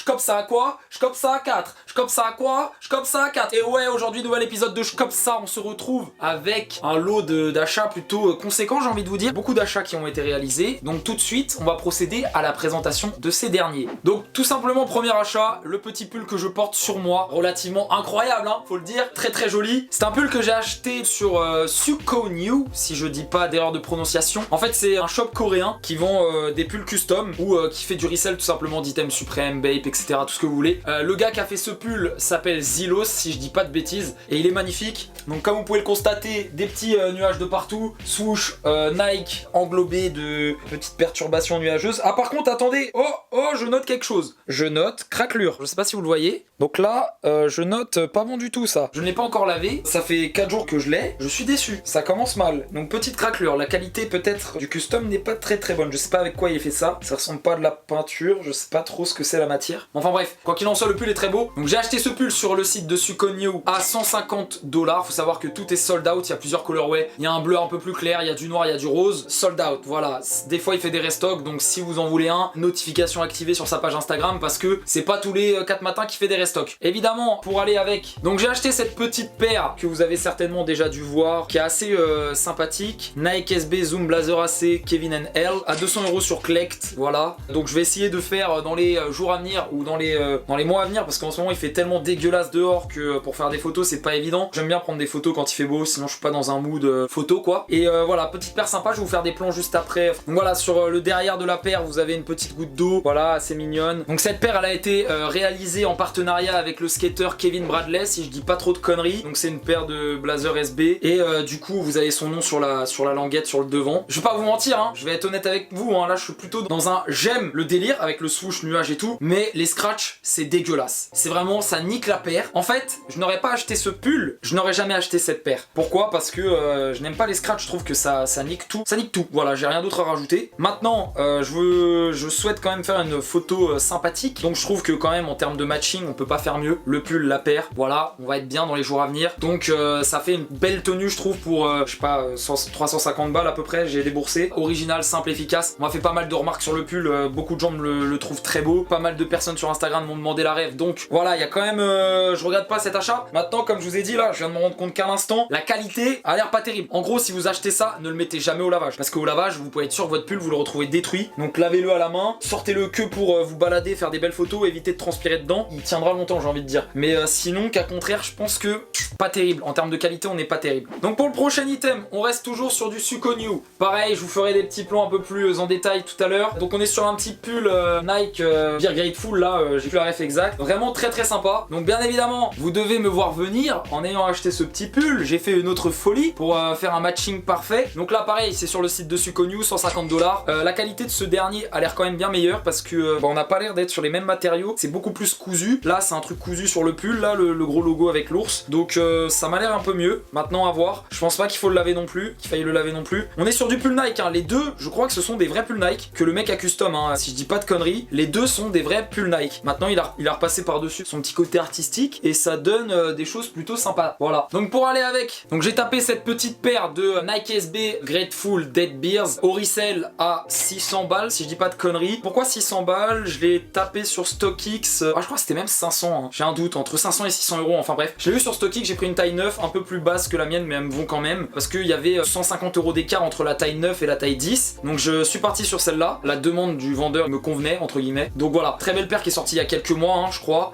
cope ça à quoi? Je cope ça à 4. Je cope ça à quoi? Je cope ça à 4. Et ouais, aujourd'hui, nouvel épisode de Je cope ça. On se retrouve avec un lot d'achats plutôt conséquent, j'ai envie de vous dire. Beaucoup d'achats qui ont été réalisés. Donc tout de suite, on va procéder à la présentation de ces derniers. Donc tout simplement, premier achat, le petit pull que je porte sur moi. Relativement incroyable, hein, faut le dire. Très très joli. C'est un pull que j'ai acheté sur Sukonew, si je dis pas d'erreur de prononciation. En fait, c'est un shop coréen qui vend des pulls custom ou qui fait du resell tout simplement d'items suprêmes, Bape, etc. Tout ce que vous voulez. Le gars qui a fait ce pull s'appelle Zilos, si je dis pas de bêtises, et il est magnifique. Donc comme vous pouvez le constater, des petits nuages de partout, swoosh Nike englobé de petites perturbations nuageuses. Ah par contre attendez, oh je note quelque chose. Je note craquelure, je sais pas si vous le voyez. Donc là je note pas bon du tout ça. Je ne l'ai pas encore lavé, ça fait 4 jours que je l'ai, je suis déçu, ça commence mal. Donc petite craquelure, la qualité peut-être du custom n'est pas très bonne. Je sais pas avec quoi il est fait ça, ça ressemble pas à de la peinture, je sais pas trop ce que c'est la matière. Enfin bref, quoi qu'il en soit, le pull est très beau. Donc j'ai acheté ce pull sur le site de Sukonew à 150 $. Faut savoir que tout est sold out, il y a plusieurs colorways. Il y a un bleu un peu plus clair, il y a du noir, il y a du rose. Sold out, voilà. Des fois il fait des restocks, donc si vous en voulez un, notification activée sur sa page Instagram parce que c'est pas tous les 4 matins qu'il fait des restocks. Évidemment, pour aller avec. Donc j'ai acheté cette petite paire que vous avez certainement déjà dû voir, qui est assez sympathique. Nike SB Zoom Blazer AC Kevin L à 200 € sur Collect, voilà. Donc je vais essayer de faire dans les jours à venir ou dans les mois à venir parce qu'en ce moment il fait tellement dégueulasse dehors que pour faire des photos c'est pas évident. J'aime bien prendre des photos quand il fait beau, sinon je suis pas dans un mood photo quoi. Et voilà, petite paire sympa, je vais vous faire des plans juste après. Donc voilà, sur le derrière de la paire vous avez une petite goutte d'eau, voilà, assez mignonne. Donc cette paire elle a été réalisée en partenariat avec le skater Kevin Bradley, si je dis pas trop de conneries. Donc c'est une paire de Blazer SB et du coup vous avez son nom sur la languette sur le devant. Je vais pas vous mentir, hein, je vais être honnête avec vous, hein, là je suis plutôt dans un j'aime le délire avec le swoosh nuage et tout, mais les scratchs c'est dégueulasse. C'est vraiment, ça nique la paire. En fait, je n'aurais pas acheté ce pull, je n'aurais jamais acheté cette paire. Pourquoi? Parce que je n'aime pas les scratchs, je trouve que ça nique tout. Ça nique tout, voilà, j'ai rien d'autre à rajouter. Maintenant, je souhaite quand même faire une photo sympathique, donc je trouve que quand même en termes de matching, on peut pas faire mieux. Le pull, la paire, voilà, on va être bien dans les jours à venir. Donc ça fait une belle tenue je trouve pour, je sais pas, 350 balles à peu près, j'ai déboursé. Original, simple, efficace. On m'a fait pas mal de remarques sur le pull, beaucoup de gens le trouvent très beau. Pas mal de personnes sur Instagram m'ont demandé la rêve, donc voilà, il y a quand même, je regrette pas cet achat. Maintenant, comme je vous ai dit là, je viens de me rendre compte qu'à l'instant, la qualité a l'air pas terrible. En gros, si vous achetez ça, ne le mettez jamais au lavage, parce qu'au lavage, vous pouvez être sûr que votre pull, vous le retrouvez détruit. Donc lavez-le à la main, sortez-le que pour vous balader, faire des belles photos, évitez de transpirer dedans. Il tiendra longtemps, j'ai envie de dire. Mais sinon, qu'à contraire, je pense que pas terrible. En termes de qualité, on n'est pas terrible. Donc pour le prochain item, on reste toujours sur du Sukonew. Pareil, je vous ferai des petits plans un peu plus en détail tout à l'heure. Donc on est sur un petit pull Nike Beer Grateful là, j'ai plus la ref exact. Vraiment très sympa. Donc bien évidemment, vous devez me voir venir en ayant acheté ce petit pull. J'ai fait une autre folie pour faire un matching parfait. Donc là pareil, c'est sur le site de Sukonew, 150 $. La qualité de ce dernier a l'air quand même bien meilleure parce que on n'a pas l'air d'être sur les mêmes matériaux. C'est beaucoup plus cousu. Là c'est un truc cousu sur le pull, là le gros logo avec l'ours. Donc ça m'a l'air un peu mieux. Maintenant à voir. Je pense pas qu'il faut le laver non plus, qu'il faille le laver non plus. On est sur du pull Nike, hein. Les deux, je crois que ce sont des vrais pulls Nike que le mec a custom, hein. Si je dis pas de conneries, les deux sont des vrais pulls Nike. Maintenant il a repassé par-dessus son petit côté artistique et ça donne des choses plutôt sympas. Voilà. Donc pour aller avec, donc j'ai tapé cette petite paire de Nike SB Grateful Dead Beers au resell à 600 balles, si je dis pas de conneries. Pourquoi 600 balles? Je l'ai tapé sur StockX, je crois que c'était même 500, hein. J'ai un doute, entre 500 et 600 €, enfin bref. Je l'ai vu sur StockX, j'ai pris une taille 9, un peu plus basse que la mienne, mais elles me vont quand même, parce qu'il y avait 150 € d'écart entre la taille 9 et la taille 10. Donc je suis parti sur celle-là. La demande du vendeur me convenait, entre guillemets. Donc voilà, très belle paire qui est sortie il y a quelques mois, hein, je crois.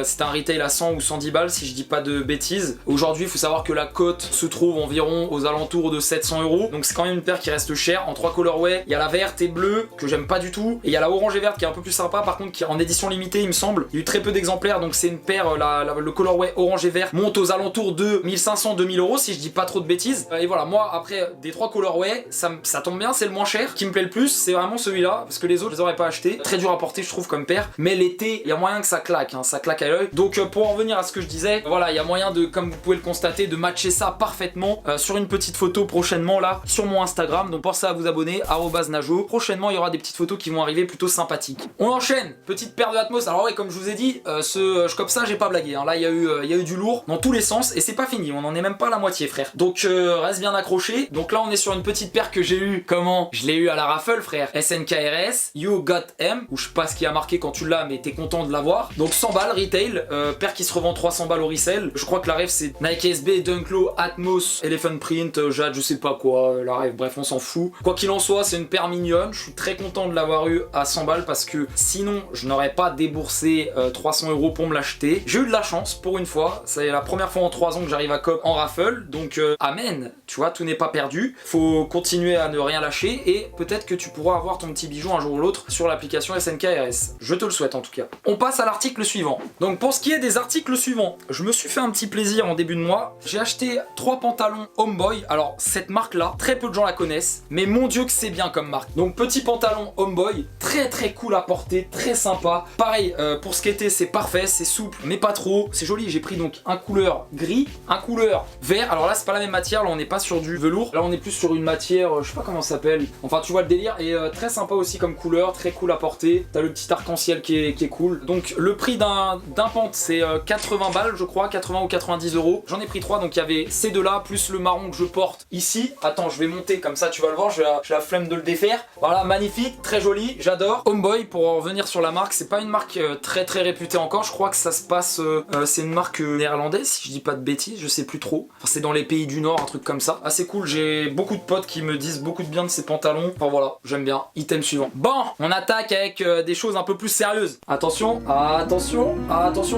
C'était un retail à 100 ou 110 balles, si je dis pas de bêtises. Aujourd'hui, il faut savoir que la cote se trouve environ aux alentours de 700 €. Donc c'est quand même une paire qui reste chère, en 3 colorways. Il y a la verte et bleue, que j'aime pas du tout. Et il y a la orange et verte qui est un peu plus sympa, par contre, qui est en édition limitée, il me semble. Il y a eu très peu d'exemplaires, donc c'est une paire, le colorway orange et vert monte aux alentours de 1500-2000 €, si je dis pas trop de bêtises. Et voilà, moi, après, des 3 colorways, ça tombe bien, c'est le moins cher. Qui me plaît le plus, c'est vraiment celui-là, parce que les autres, je les aurais pas achetés. Très dur à porter, je trouve, comme paire. Mais l'été, il y a moyen que ça claque, hein, ça claque à l'œil. Donc pour en revenir à ce que je disais, voilà, il y a moyen de, comme vous pouvez le constater, de matcher ça parfaitement sur une petite photo prochainement là, sur mon Instagram. Donc pensez à vous abonner, @najo. Prochainement, il y aura des petites photos qui vont arriver plutôt sympathiques. On enchaîne, petite paire de Atmos. Alors ouais, comme je vous ai dit, je cope ça, j'ai pas blagué, hein. Là, il y a eu du lourd dans tous les sens et c'est pas fini, on en est même pas à la moitié, frère. Donc reste bien accroché. Donc là, on est sur une petite paire que j'ai eu, comment? Je l'ai eu à la raffle, frère. SNKRS, You Got M, ou je sais pas ce qui a marqué quand tu l'as mais t'es content de l'avoir. Donc 100 balles retail, paire qui se revend 300 balles au resell. Je crois que la ref c'est Nike SB, Dunk Low, Atmos, Elephant Print, Jade, je sais pas quoi, la ref, bref on s'en fout. Quoi qu'il en soit, c'est une paire mignonne, je suis très content de l'avoir eu à 100 balles parce que sinon je n'aurais pas déboursé 300 € pour me l'acheter. J'ai eu de la chance pour une fois, c'est la première fois en 3 ans que j'arrive à COP en raffle, donc amen, tu vois, tout n'est pas perdu, faut continuer à ne rien lâcher et peut-être que tu pourras avoir ton petit bijou un jour ou l'autre sur l'application SNKRS. Je te le souhaite en tout cas. On passe à l'article suivant. Donc pour ce qui est des articles suivants, je me suis fait un petit plaisir en début de mois. J'ai acheté 3 pantalons Homeboy. Alors cette marque là, très peu de gens la connaissent, mais mon dieu que c'est bien comme marque. Donc petit pantalon Homeboy, très cool à porter, très sympa. Pareil, pour skater c'est parfait, c'est souple, mais pas trop. C'est joli, j'ai pris donc un couleur gris, un couleur vert. Alors là c'est pas la même matière, là on n'est pas sur du velours. Là on est plus sur une matière, je sais pas comment ça s'appelle. Enfin tu vois le délire, et très sympa aussi comme couleur, très cool à porter. T'as le petit arc-en-ciel qui est cool. Donc le prix d'un pant c'est 80 balles je crois, 80 ou 90 €. J'en ai pris 3, donc il y avait ces deux là, plus le marron que je porte ici. Attends, je vais monter comme ça tu vas le voir, j'ai la flemme de le défaire. Voilà, magnifique, très joli, j'adore. Homeboy, pour en revenir sur la marque, c'est pas une marque très réputée encore. Je crois que ça se passe, c'est une marque néerlandaise si je dis pas de bêtises, je sais plus trop. Enfin, c'est dans les pays du Nord, un truc comme ça. Assez cool, j'ai beaucoup de potes qui me disent beaucoup de bien de ces pantalons. Enfin voilà, j'aime bien. Item suivant. Bon, on attaque avec des choses un peu plus sérieuses. Attention, attention,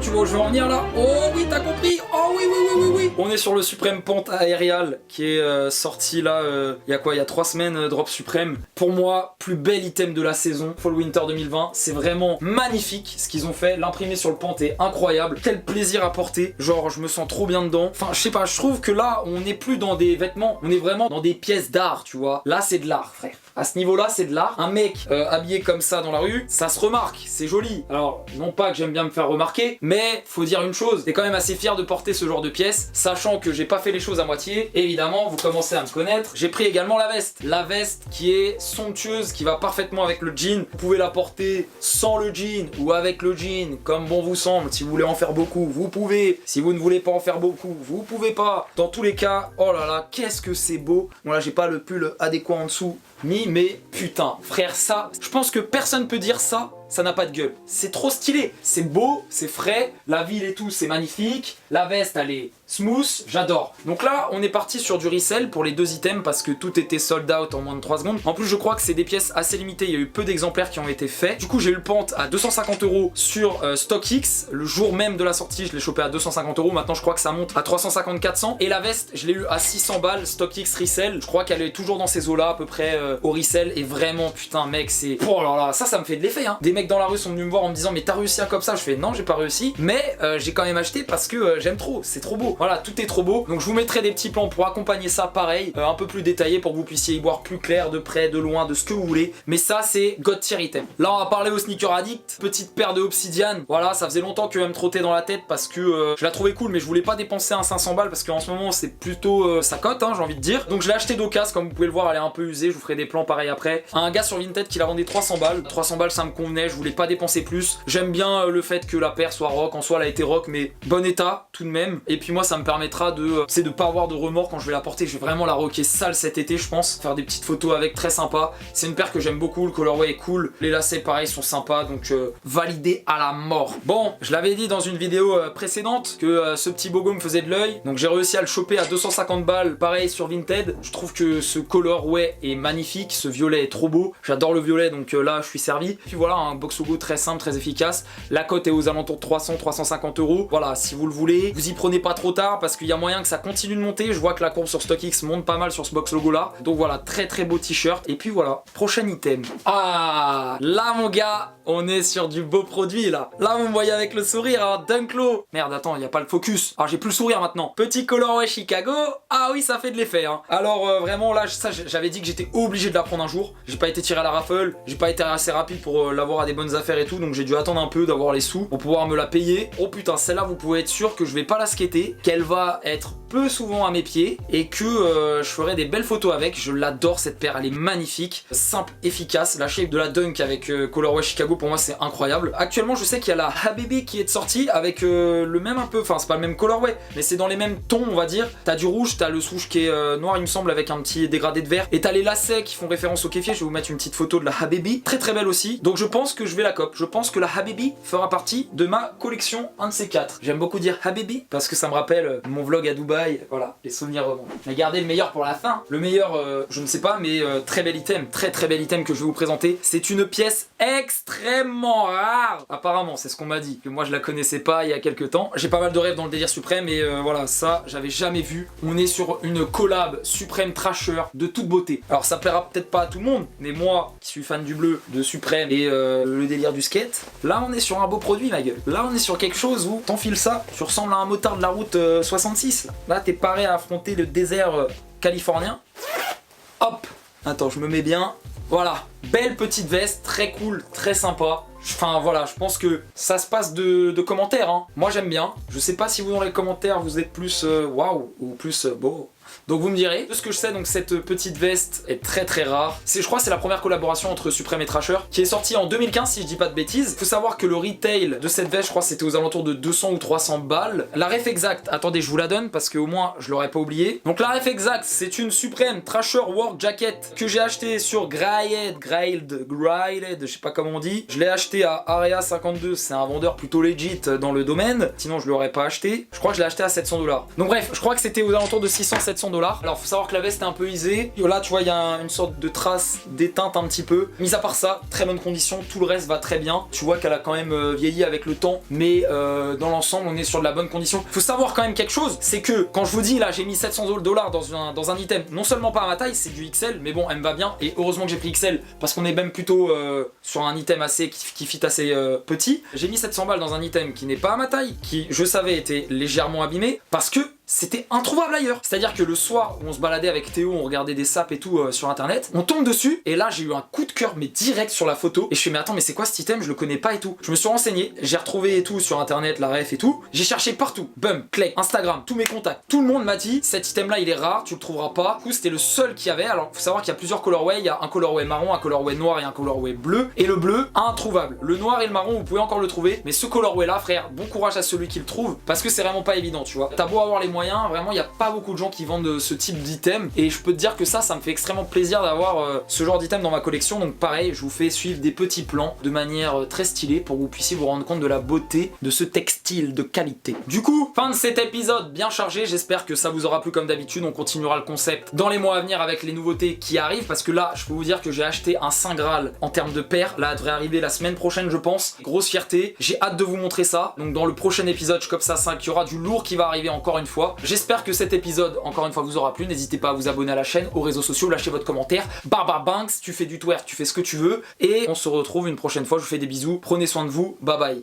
tu vois où je veux en venir là? Oh oui, t'as compris? Oh oui. On est sur le Supreme Pant Aerial qui est sorti là, il y a quoi? Il y a 3 semaines, Drop Supreme. Pour moi, plus bel item de la saison, Fall Winter 2020. C'est vraiment magnifique ce qu'ils ont fait. L'imprimé sur le pant est incroyable. Quel plaisir à porter. Genre, je me sens trop bien dedans. Enfin, je sais pas, je trouve que là, on n'est plus dans des vêtements, on est vraiment dans des pièces d'art, tu vois. Là, c'est de l'art, frère. À ce niveau-là, c'est de l'art. Un mec habillé comme ça dans la rue, ça se remarque, c'est joli. Alors, non pas que j'aime bien me faire remarquer, mais faut dire une chose, t'es quand même assez fier de porter ce genre de pièces, sachant que j'ai pas fait les choses à moitié. Évidemment, vous commencez à me connaître. J'ai pris également la veste. La veste qui est somptueuse, qui va parfaitement avec le jean. Vous pouvez la porter sans le jean ou avec le jean, comme bon vous semble. Si vous voulez en faire beaucoup, vous pouvez. Si vous ne voulez pas en faire beaucoup, vous pouvez pas. Dans tous les cas, oh là là, qu'est-ce que c'est beau. Bon là, j'ai pas le pull adéquat en dessous. Mais putain, frère, ça, je pense que personne peut dire ça n'a pas de gueule. C'est trop stylé, c'est beau, c'est frais, la ville et tout, c'est magnifique, la veste, elle est smooth, j'adore. Donc là, on est parti sur du resell pour les 2 items parce que tout était sold out en moins de 3 secondes. En plus, je crois que c'est des pièces assez limitées, il y a eu peu d'exemplaires qui ont été faits. Du coup, j'ai eu le pant à 250 € sur StockX. Le jour même de la sortie, je l'ai chopé à 250 €. Maintenant, je crois que ça monte à 350-400. Et la veste, je l'ai eu à 600 balles, StockX resell. Je crois qu'elle est toujours dans ces eaux-là, à peu près au resell. Et vraiment, putain, mec, c'est... Oh là là, ça me fait de l'effet, hein. Des mecs dans la rue sont venus me voir en me disant mais t'as réussi à comme ça? Je fais non, j'ai pas réussi, mais j'ai quand même acheté parce que j'aime trop, c'est trop beau. Voilà, tout est trop beau. Donc je vous mettrai des petits plans pour accompagner ça pareil, un peu plus détaillé pour que vous puissiez y voir plus clair, de près, de loin, de ce que vous voulez. Mais ça c'est God tier item. Là on va parler au sneaker addict, petite paire de Obsidian. Voilà, ça faisait longtemps qu'elle me trottait dans la tête parce que je la trouvais cool, mais je voulais pas dépenser un 500 balles parce qu'en ce moment c'est plutôt sa cote, hein, j'ai envie de dire. Donc je l'ai acheté d'occasion, comme vous pouvez le voir, elle est un peu usée, je vous ferai des plans pareil après. Un gars sur Vinted qui la vendait 300 balles. 300 balles ça me convenait, je voulais pas dépenser plus. J'aime bien le fait que la paire soit rock, en soi elle a été rock mais bon état tout de même. Et puis moi ça me permettra de pas avoir de remords quand je vais la porter. Je vais vraiment la rocker sale cet été je pense. Faire des petites photos avec, très sympa. C'est une paire que j'aime beaucoup, le colorway est cool. Les lacets pareil sont sympas, donc validé à la mort. Bon, je l'avais dit dans une vidéo précédente que ce petit bogo me faisait de l'œil. Donc j'ai réussi à le choper à 250 balles, pareil sur Vinted. Je trouve que ce colorway est magnifique, ce violet est trop beau. J'adore le violet, donc là je suis servi. Puis voilà, un box logo très simple, très efficace. La cote est aux alentours de 300-350 €. Voilà, si vous le voulez, vous y prenez pas trop tard parce qu'il y a moyen que ça continue de monter. Je vois que la courbe sur StockX monte pas mal sur ce box logo là. Donc voilà, très beau t-shirt. Et puis voilà, prochain item. Ah, là mon gars, on est sur du beau produit là. Là vous me voyez avec le sourire, hein, Dunk Low. Merde, attends, il y a pas le focus. Ah, j'ai plus le sourire maintenant. Petit colorway Chicago. Ah oui, ça fait de l'effet, hein. Alors vraiment là, ça j'avais dit que j'étais obligé de la prendre un jour. J'ai pas été tiré à la raffle, j'ai pas été assez rapide pour l'avoir à des bonnes affaires et tout, donc j'ai dû attendre un peu d'avoir les sous pour pouvoir me la payer. Oh putain, celle-là vous pouvez être sûr que je vais pas la skater, qu'elle va être peu souvent à mes pieds et que je ferai des belles photos avec. Je l'adore cette paire, elle est magnifique, simple, efficace. La shape de la Dunk avec Colorway Chicago pour moi c'est incroyable. Actuellement je sais qu'il y a la Habibi qui est sortie avec le même un peu, enfin c'est pas le même colorway mais c'est dans les mêmes tons on va dire. T'as du rouge, t'as le souche qui est noir il me semble avec un petit dégradé de vert et t'as les lacets qui font référence au kéfier. Je vais vous mettre une petite photo de la Habibi, très très belle aussi. Donc je pense que je vais la cop, je pense que la Habibi fera partie de ma collection, un de ces quatre. J'aime beaucoup dire Habibi parce que ça me rappelle mon vlog à Dubaï, voilà, les souvenirs remontent. Mais gardez le meilleur pour la fin. Le meilleur, je ne sais pas, mais très bel item, très très bel item que je vais vous présenter. C'est une pièce extrêmement rare. Apparemment, c'est ce qu'on m'a dit, que moi je la connaissais pas il y a quelques temps. J'ai pas mal de rêves dans le délire suprême et voilà, ça j'avais jamais vu. On est sur une collab Supreme Trasher de toute beauté. Alors ça plaira peut-être pas à tout le monde, mais moi qui suis fan du bleu, de Suprême et le délire du skate, là on est sur un beau produit ma gueule. Là on est sur quelque chose où t'enfiles ça, tu ressembles à un motard de la route 66. Là t'es paré à affronter le désert californien. Hop, attends je me mets bien. Voilà, belle petite veste, très cool, très sympa. Enfin voilà, je pense que ça se passe de commentaires. Hein. Moi j'aime bien. Je sais pas si vous dans les commentaires vous êtes plus waouh ou plus beau. Donc vous me direz, de ce que je sais, donc cette petite veste est très très rare. Je crois que c'est la première collaboration entre Supreme et Trasher qui est sortie en 2015 si je dis pas de bêtises. Faut savoir que le retail de cette veste, je crois c'était aux alentours de 200 ou 300 balles. La ref exacte, attendez je vous la donne parce qu'au moins je l'aurais pas oublié. Donc la ref exacte, c'est une Supreme Trasher Work Jacket que j'ai acheté sur Grailed, je sais pas comment on dit. Je l'ai acheté à Area 52, c'est un vendeur plutôt legit dans le domaine. Sinon je l'aurais pas acheté. Je crois que je l'ai acheté à 700 $. Donc bref, je crois que c'était aux alentours de 600-700 $. Alors faut savoir que la veste est un peu usée. Là tu vois il y a une sorte de trace d'éteinte un petit peu. Mis à part ça, très bonne condition, tout le reste va très bien. Tu vois qu'elle a quand même vieilli avec le temps, mais dans l'ensemble on est sur de la bonne condition. Faut savoir quand même quelque chose, c'est que quand je vous dis là j'ai mis 700 $ dans un item, non seulement pas à ma taille, c'est du XL, mais bon elle me va bien et heureusement que j'ai pris XL parce qu'on est même plutôt sur un item assez qui fit assez petit. J'ai mis 700 balles dans un item qui n'est pas à ma taille, qui je savais était légèrement abîmé parce que c'était introuvable ailleurs. C'est-à-dire que le soir où on se baladait avec Théo, on regardait des saps et tout sur internet, on tombe dessus et là j'ai eu un coup de cœur mais direct sur la photo et je fais mais attends mais c'est quoi cet item, je le connais pas et tout. Je me suis renseigné, j'ai retrouvé et tout sur internet, la ref et tout, j'ai cherché partout, Bum, Clay, Instagram, tous mes contacts, tout le monde m'a dit cet item là il est rare, tu le trouveras pas. Du coup c'était le seul qu'il y avait. Alors faut savoir qu'il y a plusieurs colorways, il y a un colorway marron, un colorway noir et un colorway bleu et le bleu introuvable. Le noir et le marron vous pouvez encore le trouver mais ce colorway là frère, bon courage à celui qui le trouve parce que c'est vraiment pas évident tu vois. T'as beau avoir les moyens, vraiment il y a pas beaucoup de gens qui vendent ce type d'item et je peux te dire que ça me fait extrêmement plaisir d'avoir ce genre d'item dans ma collection. Donc pareil je vous fais suivre des petits plans de manière très stylée pour que vous puissiez vous rendre compte de la beauté de ce textile de qualité. Du coup fin de cet épisode bien chargé, j'espère que ça vous aura plu comme d'habitude. On continuera le concept dans les mois à venir avec les nouveautés qui arrivent parce que là je peux vous dire que j'ai acheté un Saint Graal en termes de paire. Là elle devrait arriver la semaine prochaine je pense. Grosse fierté, j'ai hâte de vous montrer ça. Donc dans le prochain épisode Shkopsa 5 il y aura du lourd qui va arriver encore une fois. J'espère que cet épisode encore une fois vous aura plu. N'hésitez pas à vous abonner à la chaîne, aux réseaux sociaux, lâchez votre commentaire. Barbar Banks, tu fais du twerk, tu fais ce que tu veux et on se retrouve une prochaine fois. Je vous fais des bisous, prenez soin de vous, bye bye.